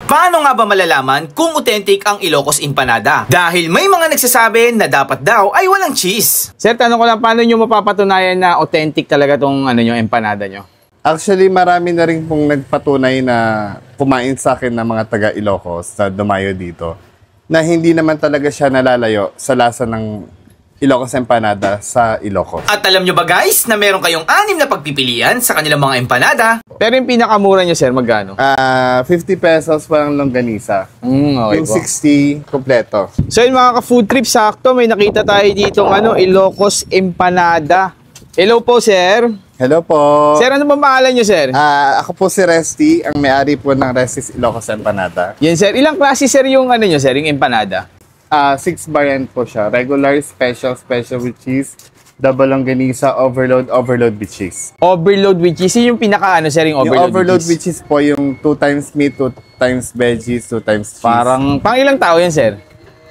Paano nga ba malalaman kung authentic ang Ilocos Empanada? Dahil may mga nagsasabi na dapat daw ay walang cheese. Sir, tanong ko lang, paano nyo mapapatunayan na authentic talaga tong empanada nyo? Actually, marami na rin pong nagpatunay na kumain sa akin ng mga taga Ilocos na dumayo dito na hindi naman talaga siya nalalayo sa lasa ng Ilocos Empanada sa Ilocos. At alam nyo ba guys na meron kayong 6 na pagpipilian sa kanilang mga empanada? Pero yung pinakamura nyo, sir, magkano? 50 pesos parang longganisa. Okay yung po. 60 kompleto. So yun mga ka-food trip, sakto may nakita tayo dito Ilocos Empanada. Hello po, sir. Hello po. Sir, ano ba pangalan nyo, sir? Ako po si Resty, ang may-ari po ng Resty's Ilocos Empanada. Yan, sir. Ilang klase, sir, yung nyo, sir, yung empanada? 6 variant po siya. Regular, special with cheese, double longganisa, overload with cheese. Overload with cheese. Yung pinaka sir, yung overload, yung overload with cheese po, yung 2 times meat, 2 times veggies, 2 times cheese. Parang, pang ilang tao yan, sir?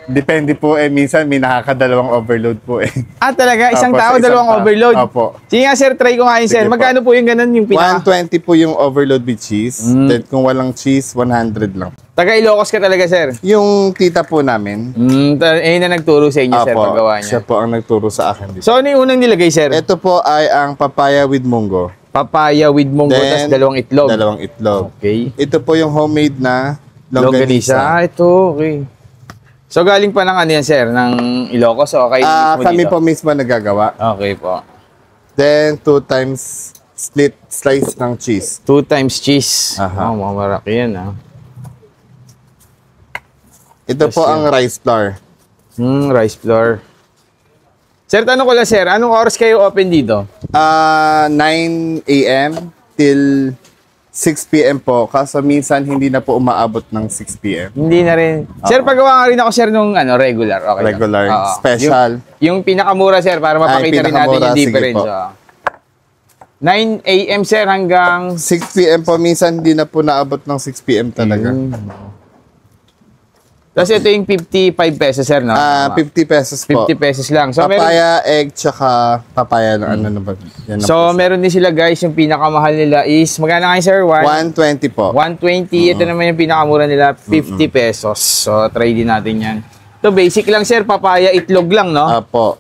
Depende po minsan may nakakadalawang overload po Talaga? Isang Opo, tao, dalawang overload? Opo. Sige nga, sir, try ko nga yun, sir. Magkano po yung ganun, yung pinaka? 120 po yung overload with cheese. Then kung walang cheese, 100 lang. Taga Ilocos ka talaga, sir? Yung tita po namin. Na nagturo sa inyo, sir, paggawa niya. Siya po ang nagturo sa akin dito. So, ano yung unang nilagay, sir? Ito po ay ang papaya with munggo. Papaya with munggo, tas dalawang itlog. Dalawang itlog. Okay. Ito po yung homemade na longganisa. Ito, okay. So, galing pa ng yan, sir? Ng Ilocos o kayo mismo kami dito? po mismo nagagawa. Okay po. Then, 2 times slice ng cheese. 2 times cheese. Aha. Mamaraki yan, Ito po ang rice flour. Rice flour. Sir, tanong ko lang, sir. Anong oras kayo open dito? 9 a.m. till 6 p.m. po. Kaso minsan hindi na po umaabot ng 6 p.m. Hindi na rin. Sir, paggawa nga rin ako, sir, nung regular. Okay lang. Regular, special. Yung pinakamura, sir, para mapakita rin natin yung difference. 9 a.m., sir, hanggang 6 p.m. po. Minsan hindi na po naabot ng 6 p.m. talaga. Tapos ito yung 55 pesos, sir, no? 50 pesos po. 50 pesos lang. So, papaya, egg, tsaka papaya ng ano na ba? Yan na so, po meron din sila, guys, yung pinakamahal nila is, magkano nga, sir? 120 po. 120. Ito naman yung pinakamura nila, 50 pesos. So, try din natin yan. Ito, basic lang, sir. Papaya, itlog lang, no? Apo.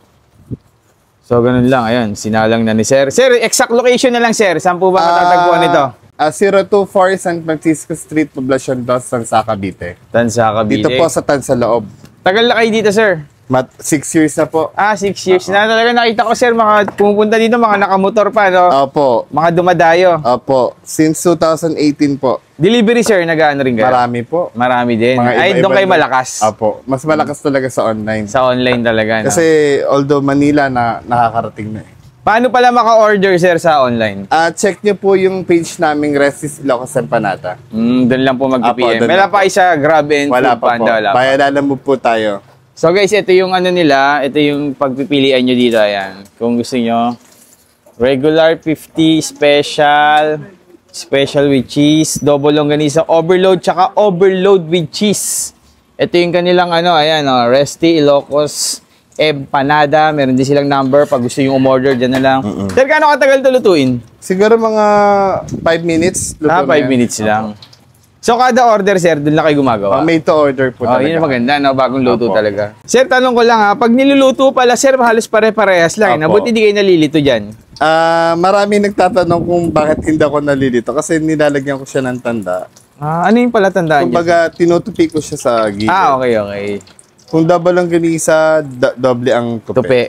So, ganun lang. Ayun, sinalang na ni sir. Sir, exact location na lang, sir. Saan po ba matatagpuan ito? 024 San Francisco Street, Poblacion 2, Tansa, Cavite. Tansa, Cavite. Dito po sa Tansa Loob. Tagal na kayo dito, sir? 6 years na po. 6 years na. Talaga nakita ko, sir, mga pumupunta dito, mga nakamotor pa, no? Opo. Mga dumadayo. Opo. Since 2018 po. Delivery, sir, nag-ano rin kayo? Marami po. Marami din. Ay, doon kayo malakas. Opo. Mas malakas talaga sa online. Sa online talaga, no? Kasi although Manila na nakakarating na Paano pala maka-order, sir, sa online? Check nyo po yung page naming Resty's Ilocos Empanada. Doon lang po mag-PM. Wala pa isa Grab and Wala pa po. Bayadalan mo po tayo. So guys, ito yung nila. Ito yung pagpipilian nyo dito. Ayan. Kung gusto nyo. Regular 50, special with cheese, double longganisa, overload, tsaka overload with cheese. Ito yung kanilang ayan, Resty Ilocos Empanada. Meron din silang number. Pag gusto yung umorder, dyan na lang. Sir, gaano katagal ito lutuin? Siguro mga 5 minutes. 5 minutes lang. So, kada order, sir, doon lang kayo gumagawa? Made to order po talaga. Yun ang maganda, no? Bagong luto talaga. Sir, tanong ko lang, pag niluluto pala, sir, halos pare-parehas lang. Buti hindi kayo nalilito dyan? Marami nagtatanong kung bakit hindi ako nalilito. Kasi nilalagyan ko siya ng tanda. Ano yung pala tandaan niya? Kumbaga, tinutupi ko siya sa gilid. Okay. Kung double ang ganisa, doble ang tupi.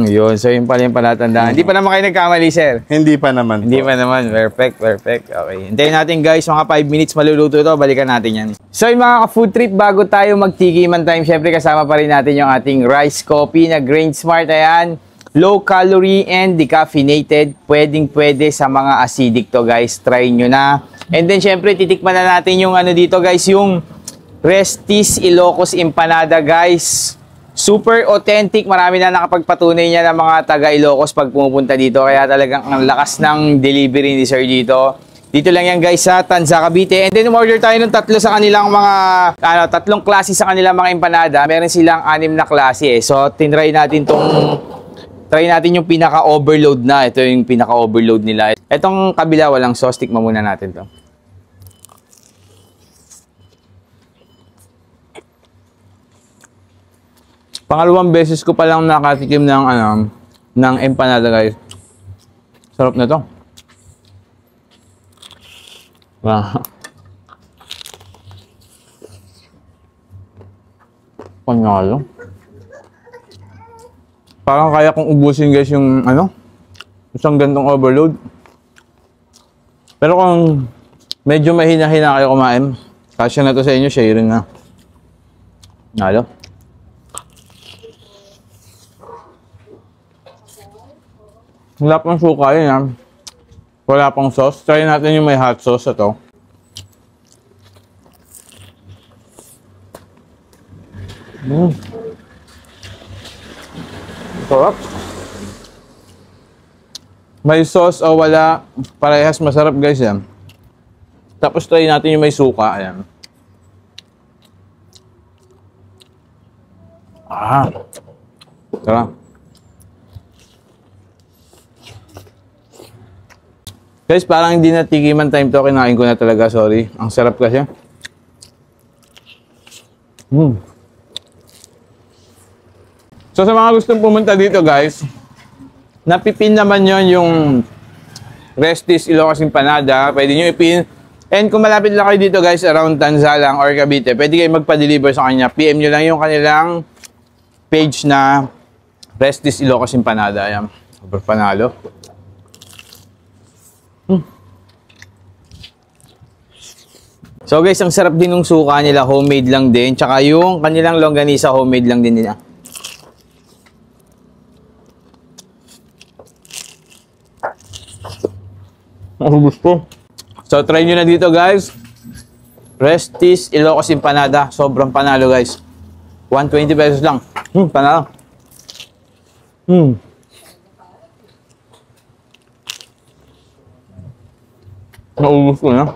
Yun. So, yun pala yung palatandaan. Hindi pa naman kayo nagkamali, sir? Hindi pa naman Hindi pa naman. Perfect. Okay. Hintayin natin, guys. Mga 5 minutes maluluto ito. Balikan natin yan. So, yung mga ka-food trip, bago tayo magtikiman time, syempre kasama pa rin natin yung ating rice coffee na Grain Smart. Ayan. Low calorie and decaffeinated. Pwedeng-pwede sa mga acidic to, guys. Try nyo na. And then, syempre, titikman na natin yung dito, guys, yung Resty's Ilocos Empanada, guys. Super authentic. Marami na nakapagpatunay niya ng mga taga Ilocos pag pumupunta dito. Kaya talagang ang lakas ng delivery ni Sir dito. Dito lang yan, guys, sa Tansa, Cavite. And then umorder tayo ng 3 sa kanilang mga 3 klase sa kanilang mga empanada. Meron silang 6 na klase. So tinry natin yung pinaka-overload na. Ito yung pinaka-overload nila. Itong kabila walang sauce. Tikman muna natin to. Pangalawang beses ko pa lang nakatikim ng ng empanada, guys. Sarap na to. Wow. Panalo. Parang kaya kong ubusin, guys, yung isang gantong overload. Pero kung medyo mahina-hina kayo kumain, kasya na to sa inyo, sharing na. Nalo. Wala pang suka yun, ha. Wala pang sauce. Try natin yung may hot sauce ito. Sarap. May sauce o wala, parehas masarap, guys, yan. Tapos try natin yung may suka, ayan. Tara. Guys, parang hindi na tikiman time to. Kinain ko na talaga, sorry. Ang sarap kasi. So sa mga gustong pumunta dito, guys, napipin naman yon yung Restis Ilocos Empanada. Pwede nyo ipin. And kung malapit lang kayo dito, guys, around Tanzalang or Cavite, pwede kayo magpa-deliver sa kanya. PM nyo lang yung kanilang page na Restis Ilocos Empanada. Ayan. Super panalo. So guys, ang sarap din ng suka nila. Homemade lang din. Tsaka yung kanilang longganisa, homemade lang din nila. Ang gusto. So try nyo na dito, guys. Restis Ilocos Empanada. Sobrang panalo, guys. 120 pesos lang. Panalo. Naubos ko na.